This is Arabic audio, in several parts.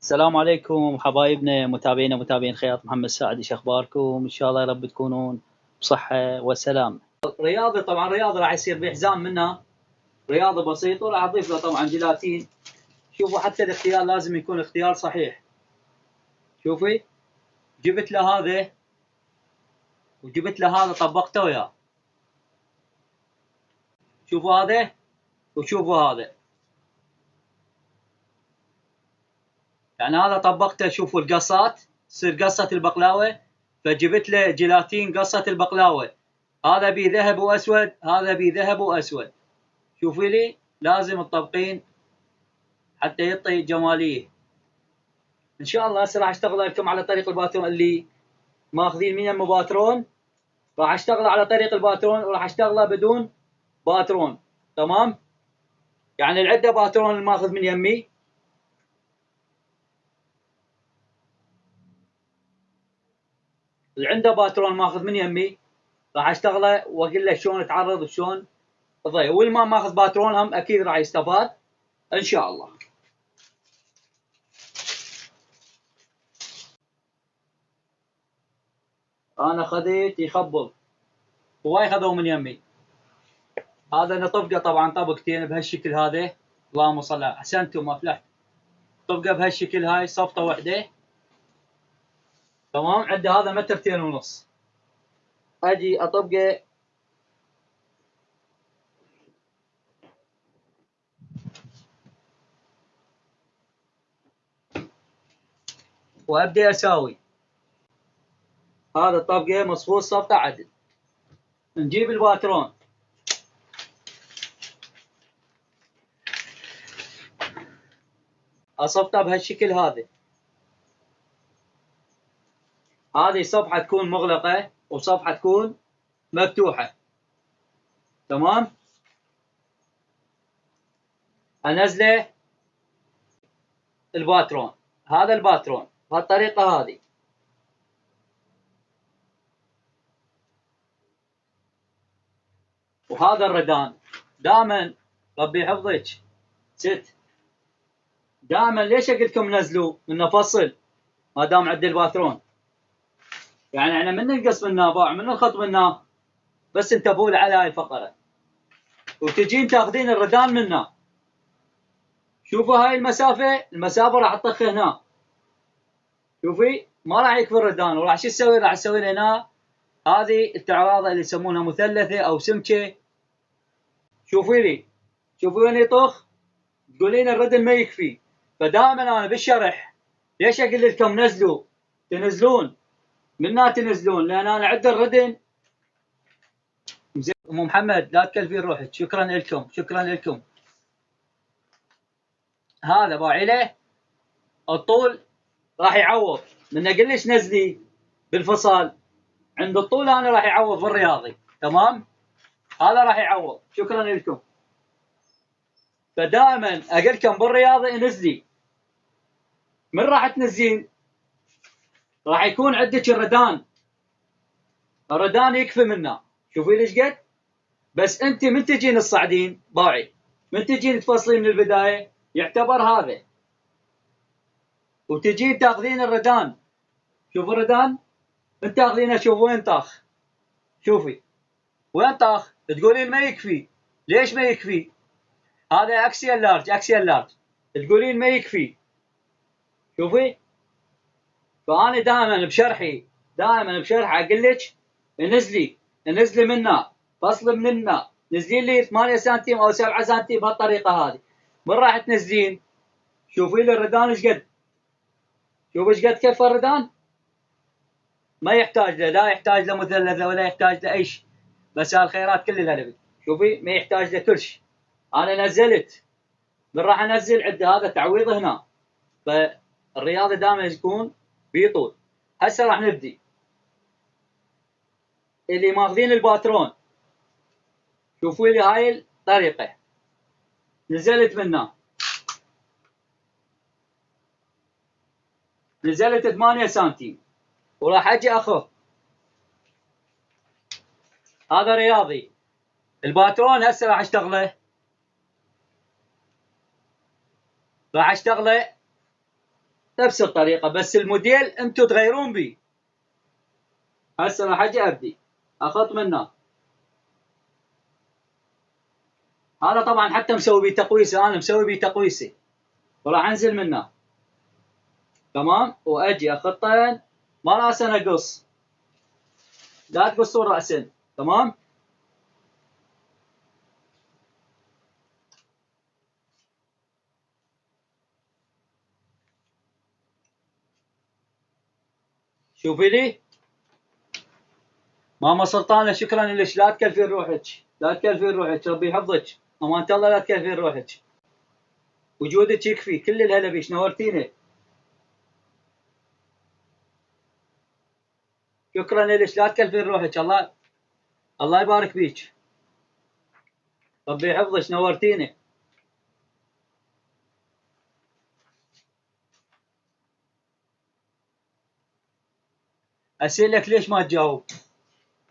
السلام عليكم حبايبنا متابعين خياط محمد سعد، ايش اخباركم؟ ان شاء الله يا رب تكونون بصحة وسلامة. رياضة، طبعا رياضة راح يصير بحزام منها، رياضة بسيطة، وراح اضيف له طبعا جيلاتين. شوفوا حتى الاختيار لازم يكون اختيار صحيح. شوفي، جبت له هذا وجبت له هذا، طبقته وياه. شوفوا هذا وشوفوا هذا، يعني هذا طبقته. شوفوا القصات تصير قصة البقلاوة، فجبت له جيلاتين قصة البقلاوة. هذا بيه ذهب واسود، هذا بيه ذهب واسود. شوفي لي، لازم تطبقين حتى يعطي جماليه. ان شاء الله هسه راح اشتغل لكم على طريق الباترون اللي ماخذين من يمه باترون. راح اشتغل على طريق الباترون وراح اشتغله بدون باترون. تمام، يعني العده باترون اللي ماخذ من يمي، اللي عنده باترون ماخذ من يمي راح اشتغله واقول له شلون تعرض وشلون تضيع. واللي ما ماخذ باترون هم اكيد راح يستفاد ان شاء الله. انا خذيت يخبل، هواي خذوا من يمي. هذا نطبقه طبعا طبقتين بهالشكل هذا. اللهم صل على، احسنتم افلحت. طبقه بهالشكل، هاي صفطه وحده. تمام، عنده هذا مترتين ونص. اجي اطبقه وابدا اساوي. هذا الطبقه مصفوط صفطه عدل. نجيب الباترون، اصفطه بهالشكل هذا. هذه صفحه تكون مغلقه وصفحه تكون مفتوحه. تمام، انزله الباترون. هذا الباترون بهالطريقه هذه. وهذا الردان دائما ربي يحفظك ست، دائما ليش اقول لكم نزلوا منه فصل ما دام عند الباترون. يعني احنا من ننقص منه باع، من نخط منه، بس انتبهوا على هاي الفقره وتجين تاخذين الردان منه. شوفوا هاي المسافه راح تطخ هنا. شوفي، ما راح يكفي الردان. وراح شو تسوي؟ راح تسوي هنا هذه التعراضه اللي يسمونها مثلثه او سمكه. شوفي لي، شوفي وين يطخ، تقولين الردن ما يكفي. فدائما انا بالشرح ليش اقول لكم نزلوا، تنزلون منا تنزلون، لان انا عند الردن. ام محمد لا تكلفين روحك، شكرا لكم شكرا لكم. هذا باعي الطول راح يعوض. من اقول لك نزلي بالفصل عند الطول، انا راح يعوض بالرياضي. تمام، هذا راح يعوض. شكرا لكم. فدائما اقول لكم بالرياضي نزلي. من راح تنزلين راح يكون عندك الردان يكفي منه. شوفي ليش قد. بس انت من تجين الصعدين باعي، من تجين تفصلين من البدايه يعتبر هذا، وتجين تاخذين الردان. شوفوا الردان انت تاخذينه، شوف وين طاخ. شوفي وين طاخ، تقولين ما يكفي. ليش ما يكفي؟ هذا اكسيال لارج تقولين ما يكفي. شوفي، فانا دائما بشرحي اقول لك نزلي منا، فصل منا، نزلين لي 8 سنتيم او 7 سنتيم بهالطريقه هذه. من راح تنزلين شوفي لي الردان ايش قد. شوفي ايش قد كف الردان. ما يحتاج له، لا يحتاج له مثلثه ولا يحتاج له اي شيء. بس الخيرات كل الهلبي. شوفي ما يحتاج له كل شيء. انا نزلت، من راح انزل عند هذا تعويض هنا. فالرياضه دائما يكون بيطول. هسه راح نبدي. اللي ماخذين الباترون شوفوا لي هاي الطريقه. نزلت منه، نزلت 8 سنتيم وراح اجي اخذ. هذا رياضي. الباترون هسه راح نفس الطريقة، بس الموديل انتم تغيرون بيه. هسه راح اجي ابدي اخط منه. هذا طبعا حتى مسوي بيه تقويسه، انا مسوي بيه تقويسه، وراح انزل منه. تمام، واجي اخطين، ما راسا اقص، لا تقصون راسا. تمام، شوفي لي ماما سلطانة، شكرا لك. لا تكلفين روحك، لا تكلفين روحك، ربي يحفظك. امانة الله لا تكلفين روحك، وجودك يكفي. كل الهلا بيش، نورتينا. شكرا لك، لا تكلفين روحك. الله يبارك بيك، ربي يحفظك، نورتينا. اسالك ليش ما تجاوب؟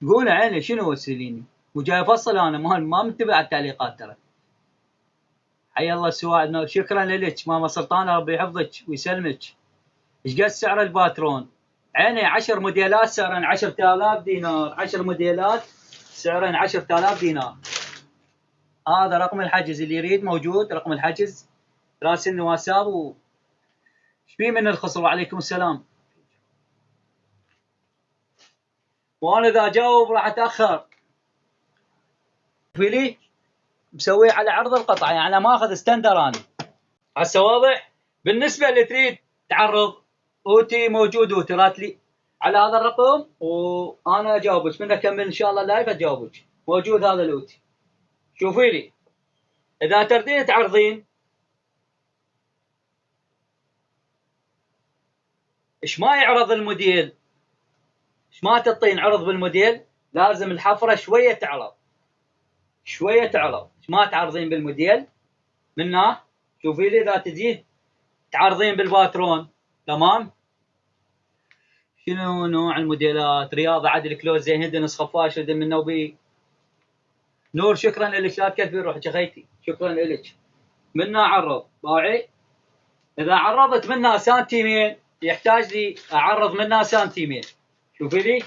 قول عيني، شنو تساليني؟ وجاي افصل انا، ما منتبه على التعليقات ترى. حي الله السواعد، شكرا لك ماما سلطانة، ربي يحفظك ويسلمك. ايش قد سعر الباترون؟ عيني 10 موديلات سعرن 10000 دينار، 10 موديلات سعرن 10000 دينار. هذا رقم الحجز، اللي يريد موجود رقم الحجز، راسلني واتساب. ايش بيه من الخصر؟ وعليكم السلام. وانا اذا اجاوب راح اتاخر. في لي مسويه على عرض القطعه، يعني ما اخذ ستندر انا. هسه واضح؟ بالنسبه اللي تريد تعرض، اوتي موجود، اوتي راتلي على هذا الرقم، وانا اجاوبك من اكمل ان شاء الله لايف، اجاوبك. موجود هذا الاوتي. شوفي لي، اذا تردين تعرضين، ايش ما يعرض الموديل، ايش ما تعطين عرض بالموديل، لازم الحفره شويه تعرض، شويه تعرض. ايش ما تعرضين بالموديل منه. شوفي لي اذا تجي تعرضين بالباترون. تمام، شنو نوع الموديلات؟ رياضه، عدل، كلوز، زي هند، نص خفاش، ردم من نوبي. نور، شكرا لك، لا تكلفين روحك اخيتي، شكرا لك. منها عرض باوعي، اذا عرضت منها سنتيمين يحتاج لي اعرض منها سنتيمين. شوفي لي،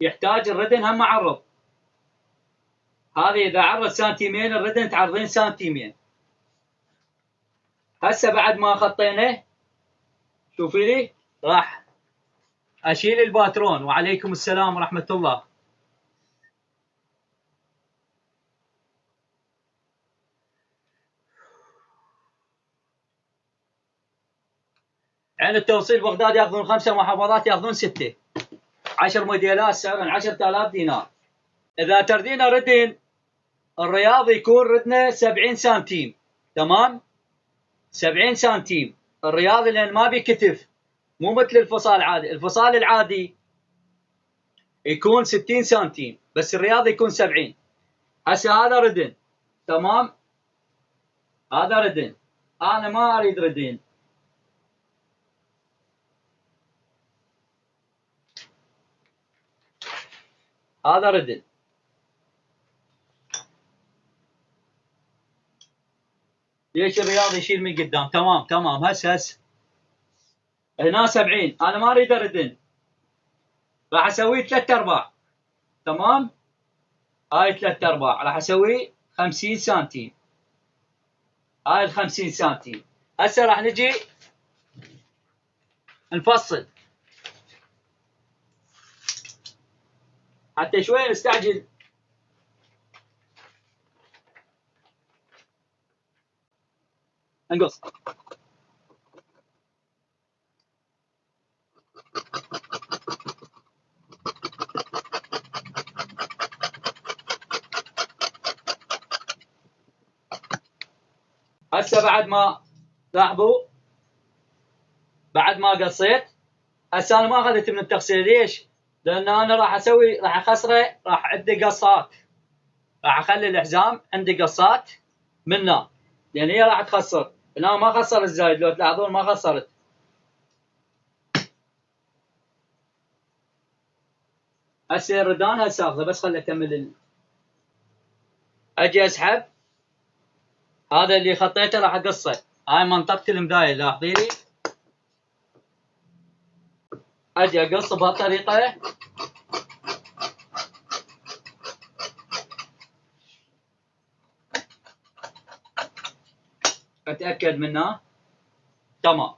يحتاج الردن هم اعرض. هذه اذا عرض سنتيمين، الردن تعرضين سنتيمين. هسه بعد ما خطينه، شوفي لي، راح اشيل الباترون. وعليكم السلام ورحمه الله. عند التوصيل بغداد ياخذون 5 محافظات ياخذون 6. 10 موديلات سعرهم 10000 دينار. اذا تردين ردن الرياض يكون ردنا 70 سنتيم. تمام، 70 سنتيم الرياضي، لان ما بي كتف، مو مثل الفصال العادي. الفصال العادي يكون 60 سنتيم، بس الرياضي يكون 70. هسه هذا ردن. تمام، هذا ردن، انا ما اريد ردن. هذا ردن. ليش الرياضي يشيل من قدام؟ تمام تمام. هسه هنا 70، انا ما اريد ردن، راح اسوي 3/4. تمام، هاي 3/4 راح اسوي 50 سنتيم. هاي ال 50 سنتيم. هسه راح نجي نفصل حتى شوي نستعجل. انقص. هسه بعد ما لاحظوا، بعد ما قصيت، هسه انا ما اخذت من التقصير. ليش؟ لان انا راح اخسره، راح عندي قصات، راح اخلي الحزام عندي قصات منه، لان هي راح تخسر. انا ما خسر الزايد، لو تلاحظون ما خسرت. هسه الردان هسه اخذه، بس خلي اكمل اجي اسحب. هذا اللي خطيته راح اقصه. هاي منطقه المدايه، لاحظي لي اجي اقص بهالطريقه. اتاكد منه تمام.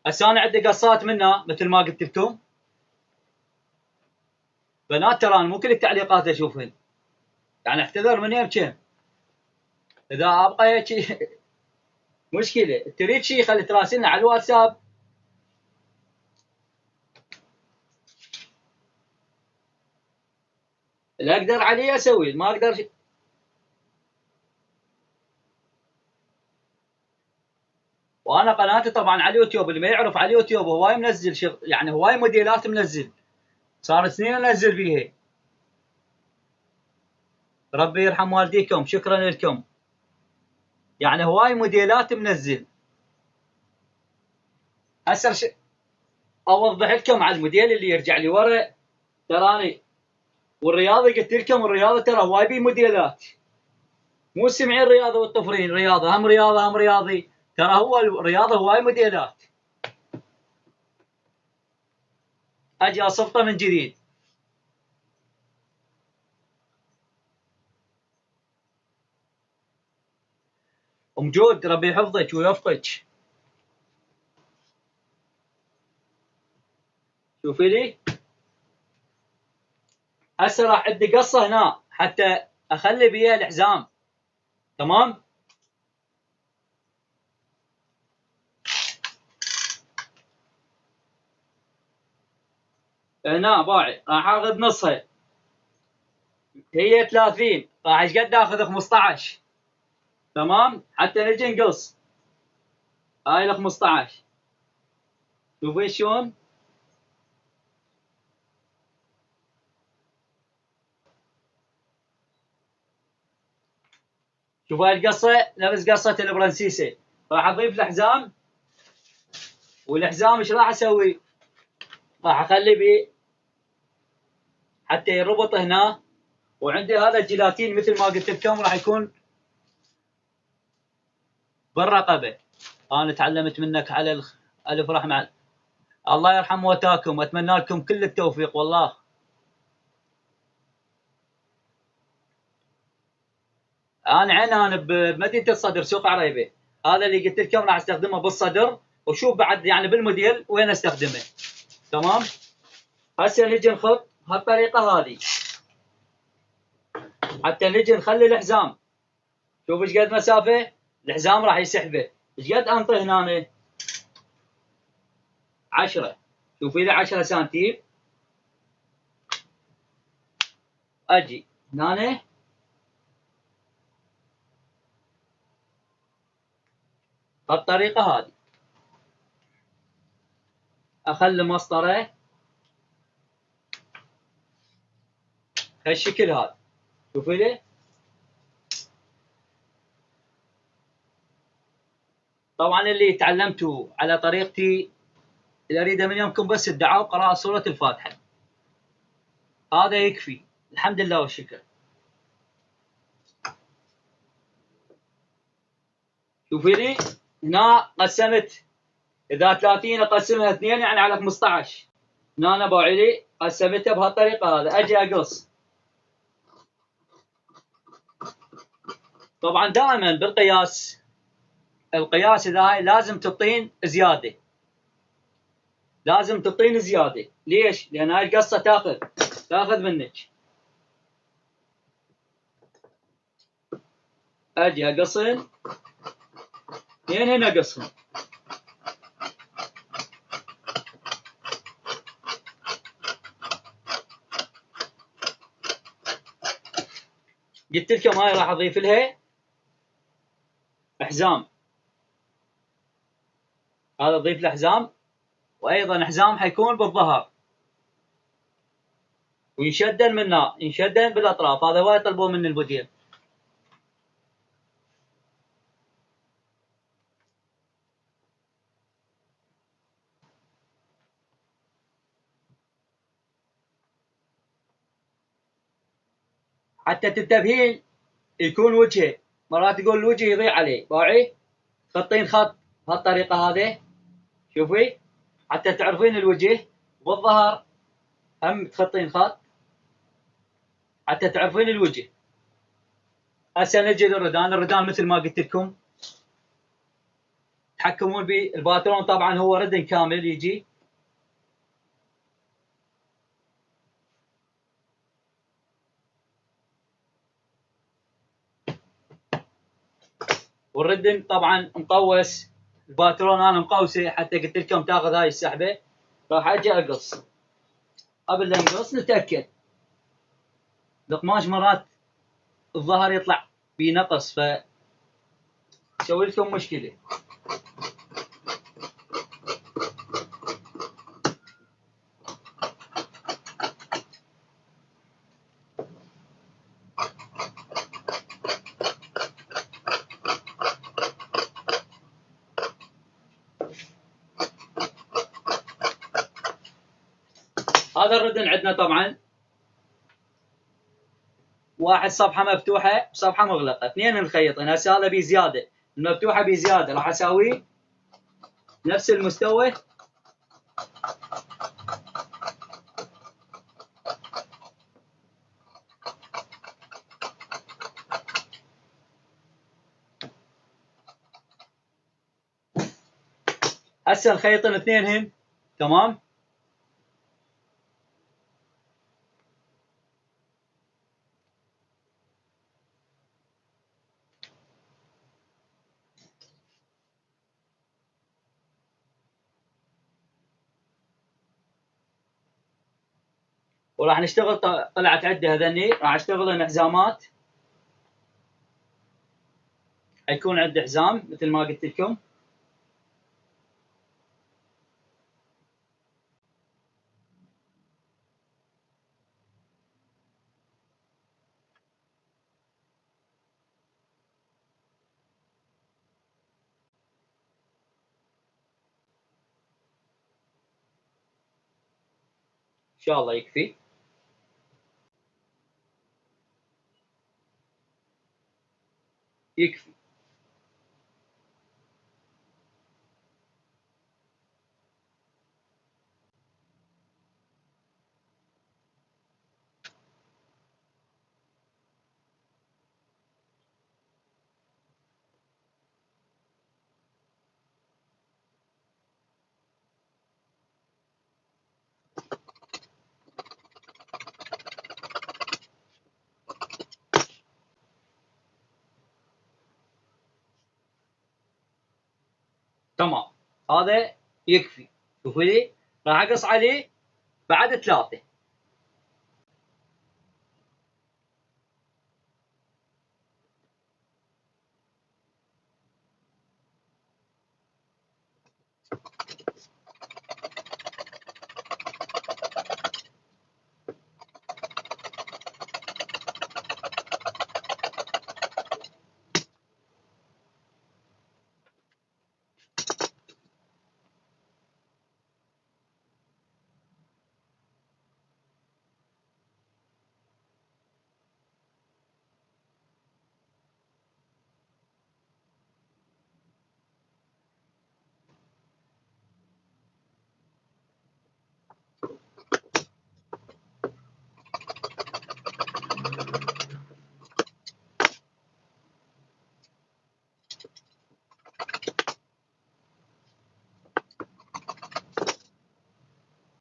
هسه انا عندي قصات منه مثل ما قلت لكم. بنات ترى انا مو كل التعليقات اشوفهن، يعني اعتذر من يمكن اذا ابقى هيك مشكله. تريد شيء خلي تراسلنا على الواتساب. اللي اقدر عليه اسوي، ما اقدر وانا قناتي طبعا على اليوتيوب. اللي ما يعرف على اليوتيوب هواي منزل شغل، يعني هواي موديلات منزل، صار سنين انزل بيها. ربي يرحم والديكم، شكرا لكم. يعني هواي موديلات منزل. هسه اوضح لكم على الموديل اللي يرجع لي ورا. تراني والرياضي قلت لكم الرياضه ترى هواي بي موديلات، مو سمعين رياضه والطفرين رياضه هم رياضه هم رياضي. ترى هو الرياضه هواي موديلات. اجي اصفطه من جديد. ام جود ربي يحفظك ويوفقك. شوفي لي هسه راح عندي قصه هنا حتى اخلي بيها الحزام. تمام. هنا باعي راح اخذ نصها. هي 30 راح ايش قد اخذ 15. تمام حتى نجي نقص. هاي ال 15 شوفي شلون. شوف هاي القصه نفس قصه البرنسيسه. راح اضيف الحزام، والحزام ايش راح اسوي؟ راح اخلي بيه حتى يربط هنا. وعندي هذا الجيلاتين مثل ما قلت لكم راح يكون بالرقبه. انا تعلمت منك على الف رحمه. الله يرحم موتاكم واتمنى لكم كل التوفيق والله. انا عنان بمدينه الصدر سوق عريبه. هذا اللي قلت لكم راح استخدمه بالصدر. وشوف بعد يعني بالموديل وين استخدمه. تمام. هسه نجي نخط بهالطريقه هذه حتى نجي نخلي الحزام. شوف ايش قد مسافه الحزام راح يسحبه. ايش قد انطي هنا؟ 10. شوفي لي 10 سنتيم. اجي هنا بهالطريقه هذه اخلي مسطره هالشكل هذا. شوفي لي. طبعا اللي تعلمتوا على طريقتي اللي اريده من يومكم بس الدعاء وقراءة سورة الفاتحة. هذا يكفي الحمد لله والشكر. شوفي لي هنا قسمت. اذا 30 اقسمها 2 يعني على 15. هنا انا باعي لي قسمتها بهالطريقه هذا. اجي اقص. طبعا دائما بالقياس القياس اذا هاي لازم تعطين زياده. لازم تعطين زياده. ليش؟ لان هاي القصه تاخذ منك. اجي اقصن. هنا اقصن. قلت لكم هاي راح اضيف لها حزام. هذا اضيف له حزام، وايضا حزام حيكون بالظهر وينشدن منه ينشدن بالاطراف. هذا هو يطلبون من المدير. حتى تنتبهين يكون وجهه. مرات تقول الوجه يضيع عليه. باعي تخطين خط بهالطريقه هذه. شوفي حتى تعرفين الوجه، والظهر هم تخطين خط حتى تعرفين الوجه. هسه نجي للردان. الردان مثل ما قلت لكم تحكمون بالباترون. طبعا هو ردن كامل يجي، والردن طبعا مقوس. الباترون انا مقوسه حتى قلت لكم تاخذ هاي السحبه. راح اجي اقص. قبل لا نقص نتاكد. القماش مرات الظهر يطلع بنقص يسوي لكم مشكله. هذا الردن عندنا طبعا واحد صفحه مفتوحه وصفحه مغلقه، اثنين نخيطين. هسه هذا بزياده، المفتوحه بزياده راح اسوي نفس المستوى. هسه نخيطن اثنينهن تمام. وراح نشتغل. طلعت عده هذني راح اشتغل حزامات. حيكون عندي حزام مثل ما قلت لكم. ان شاء الله يكفي. يكفي. تمام. هذا يكفي. شوفوا لي راح اقص عليه بعد 3.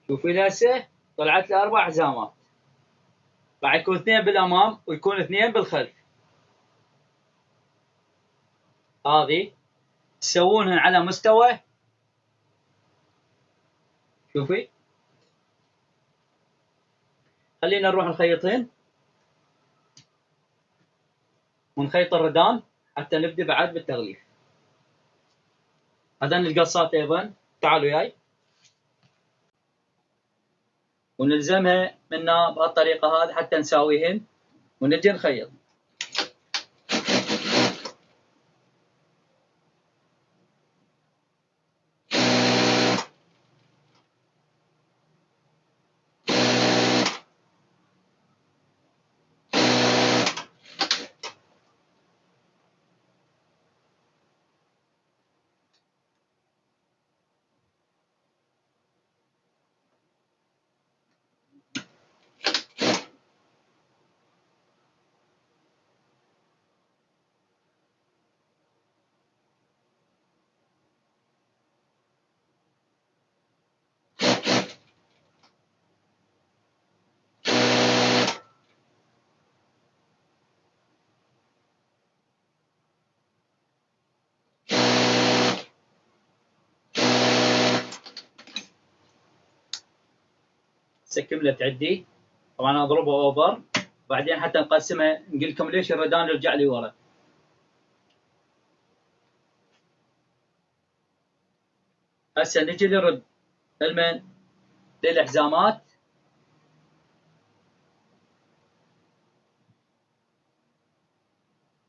شوفوا لي هسه طلعت لي 4 حزامات. راح يكون 2 بالامام ويكون 2 بالخلف. هذه تسوونهن على مستوى. شوفي. خلينا نروح نخيطهن ونخيط الردان حتى نبدا بعد بالتغليف. هذين القصات ايضا تعالوا وياي ونلزمها منا بهالطريقه هذه حتى نساويهن ونجي نخيط. كملة تعدي. طبعا اضربها اوفر، بعدين حتى نقسمها نقول لكم ليش الردان يرجع لي ورا. هسه نجي نرد المن للحزامات.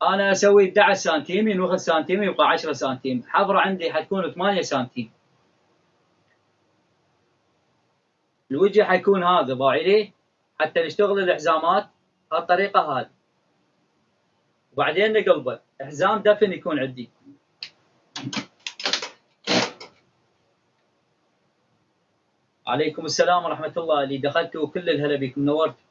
انا اسوي 11 سنتيم، ينوخذ سنتيم يبقى 10 سنتيم. حفره عندي حتكون 8 سنتيم. الوجه حيكون هذا باعي لي حتى نشتغل الحزامات بهالطريقه هذه، وبعدين نقلبه حزام دفن يكون عندي. عليكم السلام ورحمه الله، اللي دخلتوا كل الهلا بكم، نورتوا.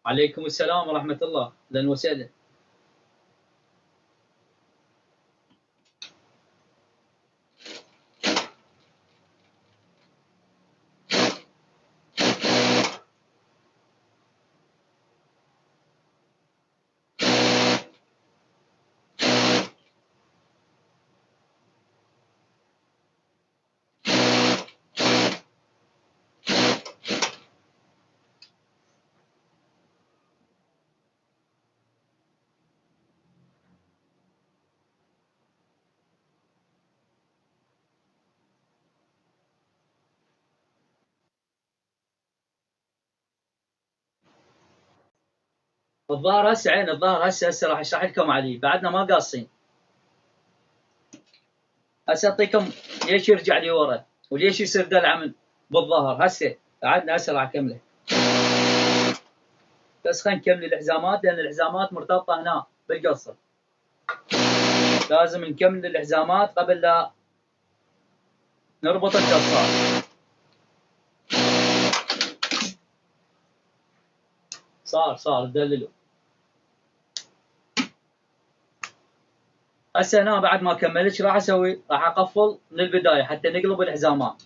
عليكم السلام ورحمة الله، أهلا وسهلا. الظاهر هسه عين، الظاهر هسه راح اشرح لكم عليه، بعدنا ما قاصين. هسه اعطيكم ليش يرجع لي ورا وليش يصير دلع من بالظهر. هسه بعدنا هسه راح اكمله، بس خلينا نكمل الحزامات لان الحزامات مرتبطه هنا بالقصه. لازم نكمل الحزامات قبل لا نربط القصات. صار دللوا. هسه هنا بعد ما كملت ايش راح اسوي؟ راح اقفل من البدايه حتى نقلب الحزامات.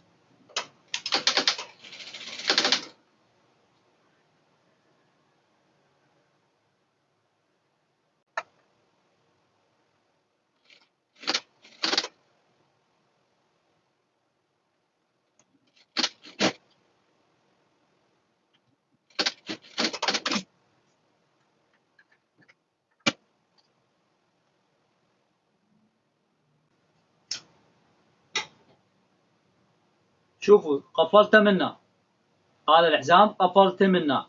شوفوا قفلته منا، هذا الحزام قفلته منا،